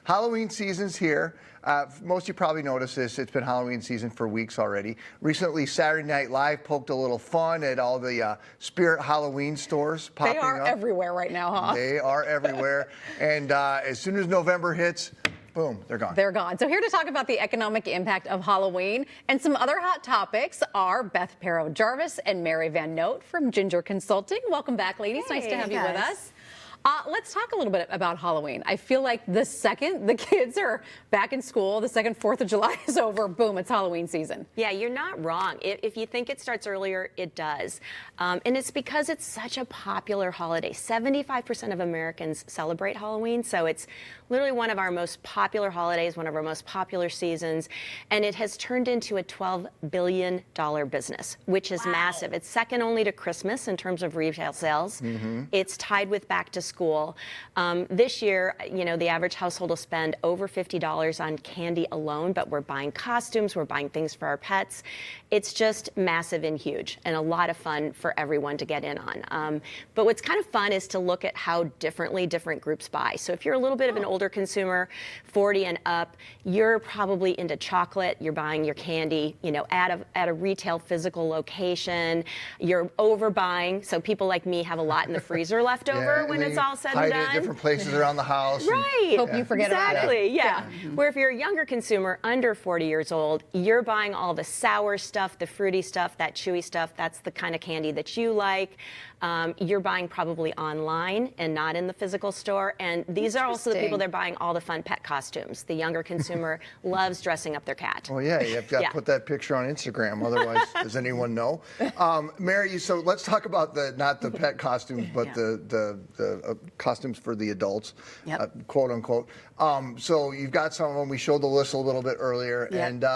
Halloween season's here. Most of you probably noticed this. It's been Halloween season for weeks already. Recently, Saturday Night Live poked a little fun at all the Spirit Halloween stores popping up. They are everywhere right now, huh? They are everywhere. And as soon as November hits, boom, they're gone. They're gone. So here to talk about the economic impact of Halloween and some other hot topics are Beth Perro-Jarvis and Mary Van Note from Ginger Consulting. Welcome back, ladies. Hey, nice to have you guys. with us. Let's talk a little bit about Halloween. I feel like the second the kids are back in school, the second 4th of July is over, boom, it's Halloween season. Yeah, you're not wrong. If you think it starts earlier, it does. And it's because it's such a popular holiday. 75% of Americans celebrate Halloween, so it's literally one of our most popular holidays, one of our most popular seasons, and it has turned into a $12 billion business, which is massive. It's second only to Christmas in terms of retail sales. It's tied with back to school. This year, you know, the average household will spend over $50 on candy alone, but we're buying costumes, we're buying things for our pets. It's just massive and huge, and a lot of fun for everyone to get in on. But what's kind of fun is to look at how differently different groups buy. So if you're a little bit of an older consumer, 40 and up, you're probably into chocolate, you're buying your candy, you know, at a retail physical location, you're overbuying. So people like me have a lot in the freezer left over when it's all said and hide done. it at different places around the house. Right. Hope you forget about it. Exactly, yeah. Where if you're a younger consumer, under 40 years old, you're buying all the sour stuff, the fruity stuff, that chewy stuff. That's the kind of candy that you like. You're buying probably online and not in the physical store. And these are also the people that are buying all the fun pet costumes. The younger consumer loves dressing up their cat. Well, yeah, you've got to put that picture on Instagram. Otherwise, does anyone know? Mary, so let's talk about not the pet costumes, but the costumes for the adults, quote unquote. So you've got some of them. We showed the list a little bit earlier, and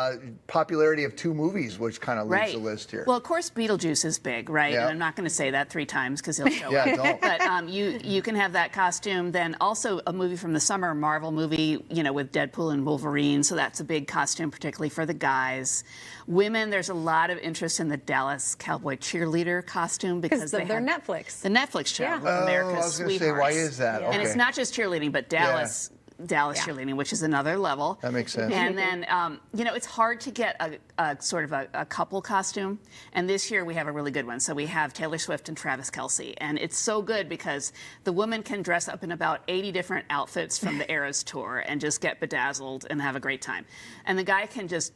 popularity of 2 movies, which kind of leads the list here. Well, of course, Beetlejuice is big, right? And I'm not going to say that 3 times because he'll show up. Don't. But you can have that costume. Then also a movie from the summer, a Marvel movie, you know, with Deadpool and Wolverine. So that's a big costume, particularly for the guys. Women, there's a lot of interest in the Dallas Cowboy cheerleader costume because Of their Netflix. The Netflix show, Yeah. America's I was going to say, Sweethearts. why is that? And it's Okay. not just cheerleading, but Dallas cheerleading, which is another level. That makes sense. And then, you know, it's hard to get a sort of a couple costume. And this year we have a really good one. So we have Taylor Swift and Travis Kelce. And it's so good because the woman can dress up in about 80 different outfits from the Eras tour and just get bedazzled and have a great time. And the guy can just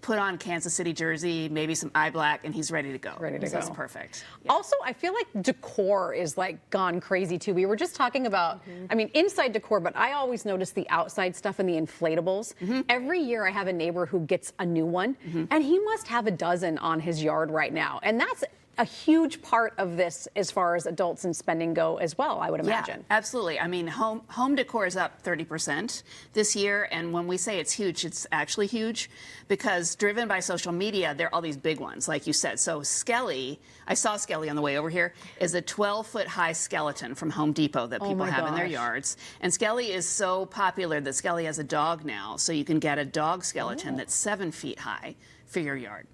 put on Kansas City jersey, maybe some eye black, and he's ready to go. Ready to So go. it's perfect. Also, I feel like decor is like gone crazy too. We were just talking about, I mean, inside decor, but I always notice the outside stuff and the inflatables. Every year I have a neighbor who gets a new one, and he must have a dozen on his yard right now. And that's a huge part of this as far as adults and spending go as well, I would imagine. Yeah, absolutely. I mean, home decor is up 30% this year, and when we say it's huge, it's actually huge because driven by social media, there are all these big ones, like you said. So Skelly, I saw Skelly on the way over here, is a 12-foot high skeleton from Home Depot that people have in their yards. And Skelly is so popular that Skelly has a dog now, so you can get a dog skeleton that's 7 feet high for your yard.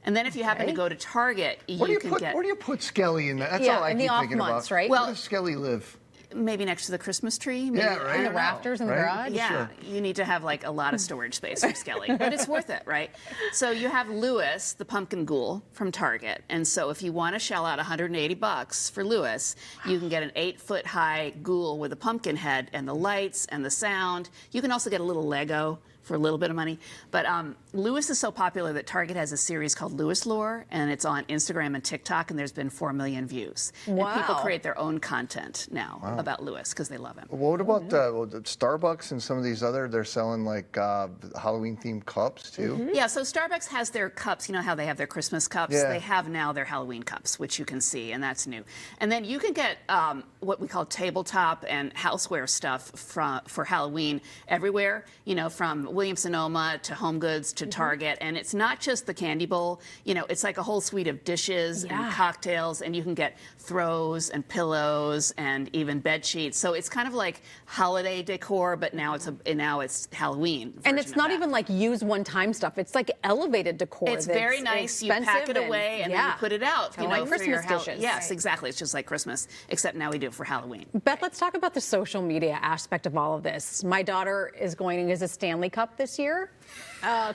And then if you happen to go to Target, you can get... Where do you put Skelly in that? That's all I in keep the off thinking months, about. right? Where does Skelly live? Maybe next to the Christmas tree. Maybe, Yeah, right. In the rafters in the garage? Yeah, you need to have like a lot of storage space for Skelly, but it's worth it, right? So you have Lewis, the pumpkin ghoul from Target, and so if you want to shell out $180 for Lewis, you can get an 8-foot high ghoul with a pumpkin head and the lights and the sound. You can also get a little Lego for a little bit of money. But Lewis is so popular that Target has a series called Lewis Lore, and it's on Instagram and TikTok, and there's been 4 million views. Wow. And people create their own content now about Lewis because they love him. What about the Starbucks and some of these other? They're selling like Halloween-themed cups too. Yeah, so Starbucks has their cups. You know how they have their Christmas cups? Yeah. They have now their Halloween cups, which you can see, and that's new. And then you can get what we call tabletop and houseware stuff for Halloween everywhere, you know, from Williams-Sonoma to Home Goods to Target. And it's not just the candy bowl. You know, it's like a whole suite of dishes and cocktails, and you can get throws and pillows and even bed bed sheets. So it's kind of like holiday decor, but now it's Halloween. And it's not even like use one-time stuff. It's like elevated decor. It's very nice. You pack it away and then you put it out. You know, like for your Christmas dishes. Yes, exactly. It's just like Christmas, except now we do it for Halloween. Beth, let's talk about the social media aspect of all of this. My daughter is going as a Stanley Cup this year.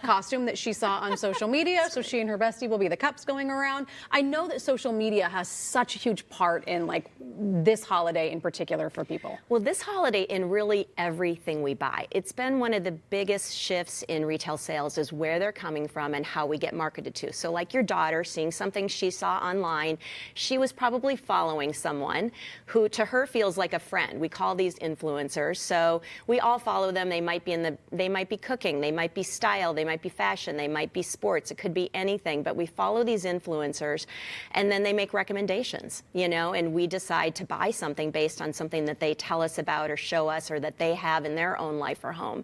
Costume that she saw on social media, so she and her bestie will be the cups going around. I know that social media has such a huge part in like this holiday in particular for people. Well, this holiday in really everything we buy. It's been one of the biggest shifts in retail sales is where they're coming from and how we get marketed to. So like your daughter seeing something she saw online, she was probably following someone who to her feels like a friend. We call these influencers. So we all follow them. They might be cooking, they might be style, they might be fashion, they might be sports, it could be anything, but we follow these influencers and then they make recommendations, you know, and we decide to buy something based on something that they tell us about or show us or that they have in their own life or home.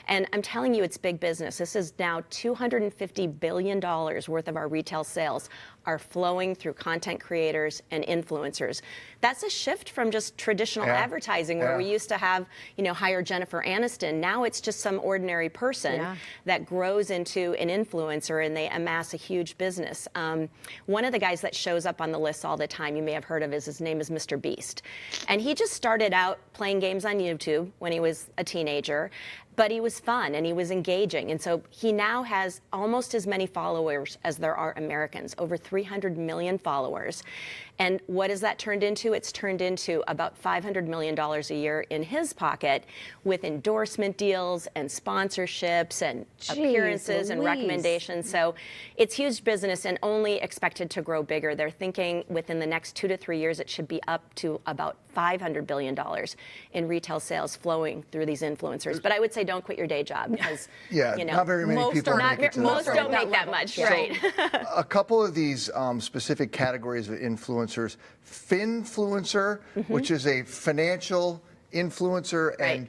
And I'm telling you, it's big business. This is now $250 billion worth of our retail sales are flowing through content creators and influencers. That's a shift from just traditional advertising where we used to have, you know, hire Jennifer Aniston. Now it's just some ordinary person that grows into an influencer and they amass a huge business. One of the guys that shows up on the list all the time, you may have heard of, his name is Mr. Beast. And he just started out playing games on YouTube when he was a teenager. But he was fun and he was engaging. And so he now has almost as many followers as there are Americans, over 300 million followers. And what has that turned into? It's turned into about $500 million a year in his pocket with endorsement deals and sponsorships and appearances and recommendations. So it's huge business and only expected to grow bigger. They're thinking within the next 2 to 3 years, it should be up to about $500 billion in retail sales flowing through these influencers. But I would say don't quit your day job because, you know, not very many people make it to that most level. don't make that much, right? A couple of these specific categories of influencers, Finfluencer, which is a financial influencer, and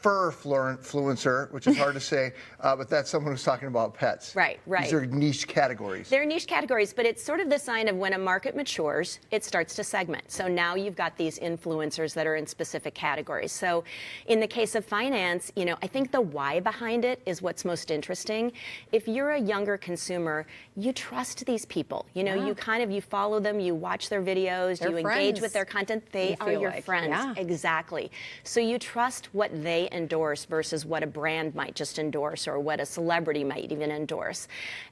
Furfluencer, which is hard to say, but that's someone who's talking about pets. Right. These are niche categories. They're niche categories, but it's sort of the sign of when a market matures, it starts to segment. So now you've got these influencers that are in specific categories. So in the case of finance, you know, I think the why behind it is what's most interesting. If you're a younger consumer, you trust these people. You know, you follow them, you watch their videos, you engage with their content. They are your friends. Yeah. Exactly. So you trust what they endorse versus what a brand might just endorse or what a celebrity might even endorse.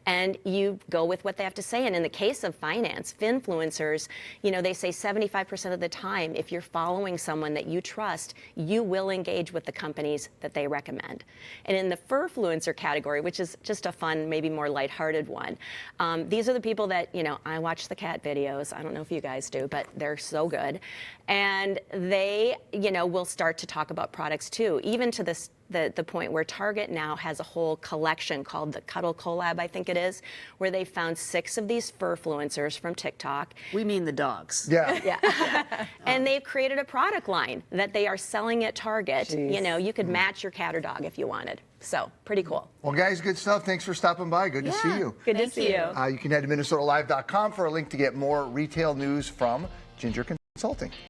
And you go with what they have to say. And in the case of finance, Finfluencers, you know, they say 75% of the time, if you're following someone that you trust, you will engage with the companies that they recommend. And in the Furfluencer category, which is just a fun, maybe more lighthearted one, these are the people that, you know, I watch the cat videos. I don't know if you guys do, but they're so good. And they, you know, will start to talk about products too, even to the point where Target now has a whole collection called the Cuddle Collab, I think it is, where they found 6 of these Furfluencers from TikTok. We mean the dogs. Yeah. And they've created a product line that they are selling at Target. You know, you could match your cat or dog if you wanted. So pretty cool. Well, guys, good stuff. Thanks for stopping by. Good to see you. Good to see you. You can head to MinnesotaLive.com for a link to get more retail news from Ginger Consulting.